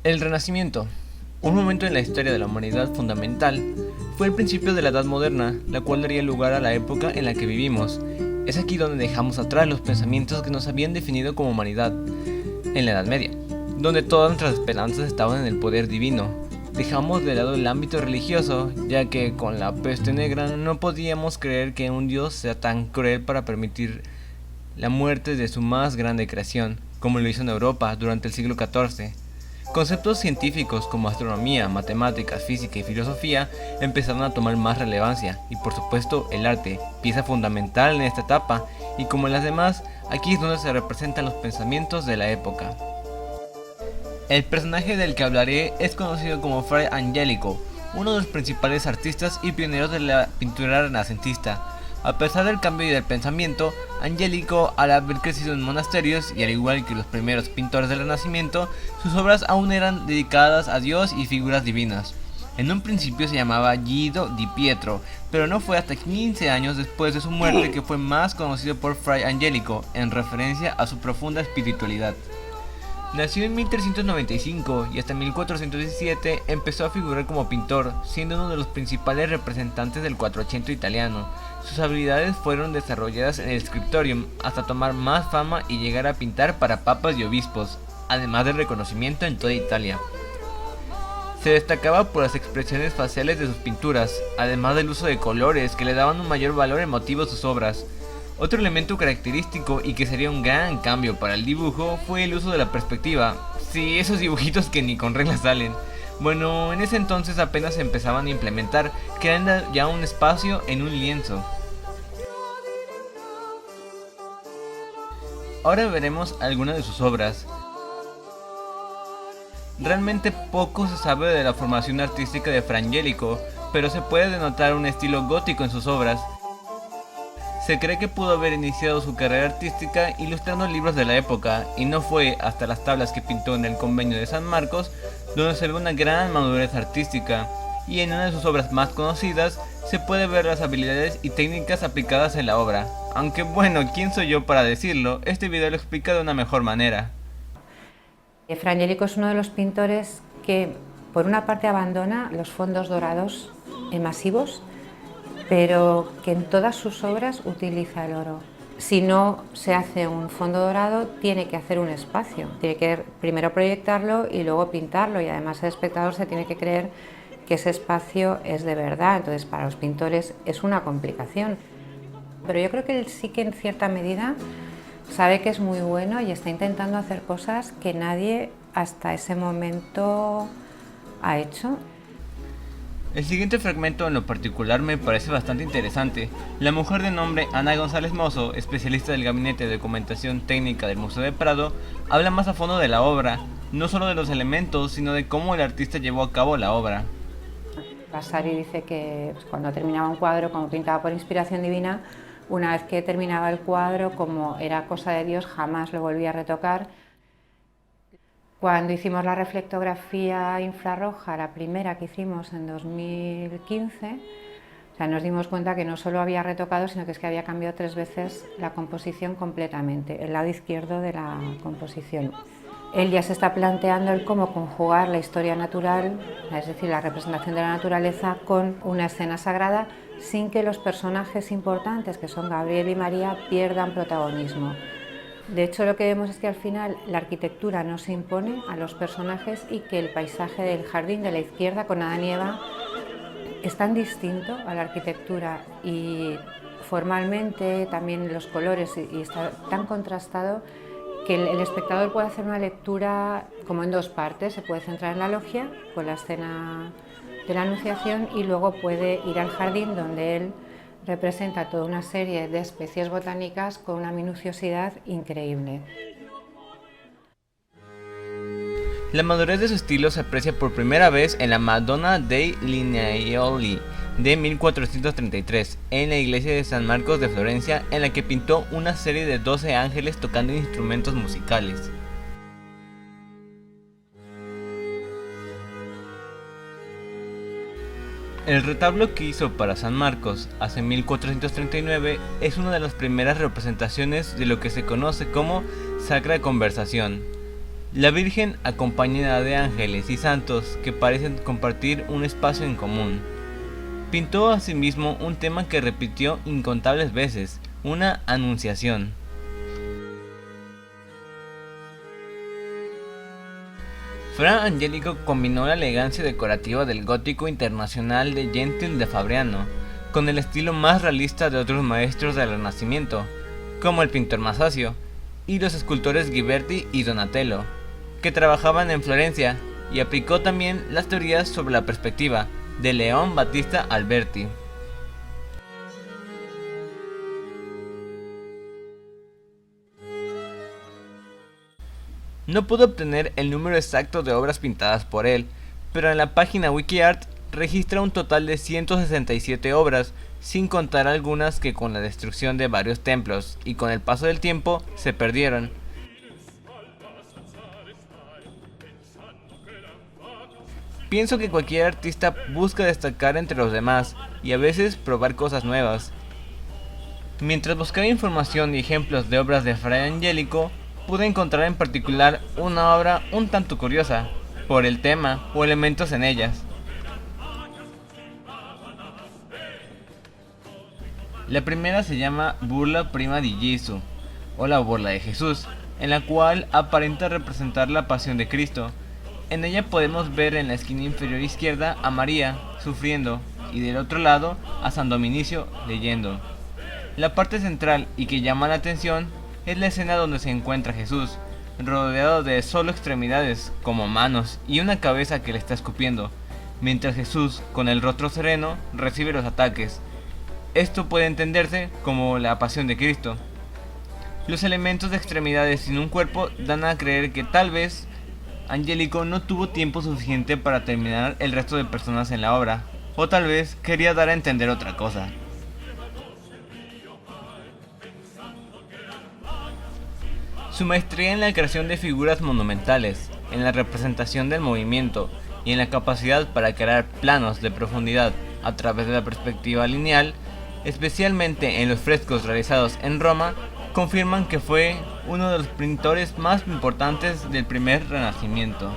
El Renacimiento, un momento en la historia de la humanidad fundamental, fue el principio de la Edad Moderna, la cual daría lugar a la época en la que vivimos. Es aquí donde dejamos atrás los pensamientos que nos habían definido como humanidad, en la Edad Media, donde todas nuestras esperanzas estaban en el poder divino. Dejamos de lado el ámbito religioso, ya que con la peste negra no podíamos creer que un Dios sea tan cruel para permitir la muerte de su más grande creación, como lo hizo en Europa durante el siglo XIV. Conceptos científicos como astronomía, matemáticas, física y filosofía empezaron a tomar más relevancia y por supuesto el arte, pieza fundamental en esta etapa, y como en las demás, aquí es donde se representan los pensamientos de la época. El personaje del que hablaré es conocido como Fray Angelico, uno de los principales artistas y pioneros de la pintura renacentista. A pesar del cambio y del pensamiento, Angelico, al haber crecido en monasterios y al igual que los primeros pintores del Renacimiento, sus obras aún eran dedicadas a Dios y figuras divinas. En un principio se llamaba Guido di Pietro, pero no fue hasta 15 años después de su muerte que fue más conocido por Fray Angelico, en referencia a su profunda espiritualidad. Nació en 1395 y hasta 1417 empezó a figurar como pintor, siendo uno de los principales representantes del Quattrocento italiano. Sus habilidades fueron desarrolladas en el scriptorium hasta tomar más fama y llegar a pintar para papas y obispos, además del reconocimiento en toda Italia. Se destacaba por las expresiones faciales de sus pinturas, además del uso de colores que le daban un mayor valor emotivo a sus obras. Otro elemento característico y que sería un gran cambio para el dibujo fue el uso de la perspectiva. Sí, esos dibujitos que ni con reglas salen. Bueno, en ese entonces apenas se empezaban a implementar, creando ya un espacio en un lienzo. Ahora veremos algunas de sus obras. Realmente poco se sabe de la formación artística de Fra Angelico, pero se puede denotar un estilo gótico en sus obras. Se cree que pudo haber iniciado su carrera artística ilustrando libros de la época, y no fue hasta las tablas que pintó en el convento de San Marcos donde se ve una gran madurez artística, y en una de sus obras más conocidas se puede ver las habilidades y técnicas aplicadas en la obra. Aunque bueno, ¿quién soy yo para decirlo? Este video lo explica de una mejor manera. Fra Angelico es uno de los pintores que por una parte abandona los fondos dorados masivos, pero que en todas sus obras utiliza el oro. Si no se hace un fondo dorado, tiene que hacer un espacio, tiene que primero proyectarlo y luego pintarlo, y además el espectador se tiene que creer que ese espacio es de verdad, entonces para los pintores es una complicación. Pero yo creo que él sí que en cierta medida sabe que es muy bueno y está intentando hacer cosas que nadie hasta ese momento ha hecho. El siguiente fragmento en lo particular me parece bastante interesante. La mujer de nombre Ana González Mozo, especialista del Gabinete de Documentación Técnica del Museo de Prado, habla más a fondo de la obra, no solo de los elementos, sino de cómo el artista llevó a cabo la obra. Vasari dice que cuando terminaba un cuadro, como pintaba por inspiración divina, una vez que terminaba el cuadro, como era cosa de Dios, jamás lo volvía a retocar. Cuando hicimos la reflectografía infrarroja, la primera que hicimos en 2015, nos dimos cuenta que no solo había retocado, sino que es que había cambiado 3 veces la composición completamente, el lado izquierdo de la composición. Él ya se está planteando el cómo conjugar la historia natural, es decir, la representación de la naturaleza, con una escena sagrada, sin que los personajes importantes, que son Gabriel y María, pierdan protagonismo. De hecho, lo que vemos es que al final la arquitectura no se impone a los personajes y que el paisaje del jardín de la izquierda con Adán y Eva es tan distinto a la arquitectura y formalmente también los colores y está tan contrastado que el espectador puede hacer una lectura como en 2 partes. Se puede centrar en la logia con la escena de la Anunciación y luego puede ir al jardín donde él representa toda una serie de especies botánicas con una minuciosidad increíble. La madurez de su estilo se aprecia por primera vez en la Madonna dei Lignaioli de 1433 en la iglesia de San Marcos de Florencia, en la que pintó una serie de 12 ángeles tocando instrumentos musicales. El retablo que hizo para San Marcos hace 1439 es una de las primeras representaciones de lo que se conoce como Sacra Conversación. La Virgen acompañada de ángeles y santos que parecen compartir un espacio en común. Pintó asimismo un tema que repitió incontables veces, una anunciación. Fra Angelico combinó la elegancia decorativa del gótico internacional de Gentile da Fabriano con el estilo más realista de otros maestros del Renacimiento, como el pintor Masaccio y los escultores Ghiberti y Donatello, que trabajaban en Florencia, y aplicó también las teorías sobre la perspectiva de León Battista Alberti. No pude obtener el número exacto de obras pintadas por él, pero en la página WikiArt registra un total de 167 obras, sin contar algunas que con la destrucción de varios templos y con el paso del tiempo se perdieron. Pienso que cualquier artista busca destacar entre los demás y a veces probar cosas nuevas. Mientras buscaba información y ejemplos de obras de Fra Angelico, pude encontrar en particular una obra un tanto curiosa, por el tema o elementos en ellas. La primera se llama Burla prima di Gesù, o la burla de Jesús, en la cual aparenta representar la pasión de Cristo. En ella podemos ver en la esquina inferior izquierda a María sufriendo y del otro lado a San Dominicio leyendo. La parte central y que llama la atención es la escena donde se encuentra Jesús, rodeado de solo extremidades como manos y una cabeza que le está escupiendo, mientras Jesús, con el rostro sereno, recibe los ataques. Esto puede entenderse como la pasión de Cristo. Los elementos de extremidades sin un cuerpo dan a creer que tal vez Angelico no tuvo tiempo suficiente para terminar el resto de personas en la obra, o tal vez quería dar a entender otra cosa. Su maestría en la creación de figuras monumentales, en la representación del movimiento y en la capacidad para crear planos de profundidad a través de la perspectiva lineal, especialmente en los frescos realizados en Roma, confirman que fue uno de los pintores más importantes del primer Renacimiento.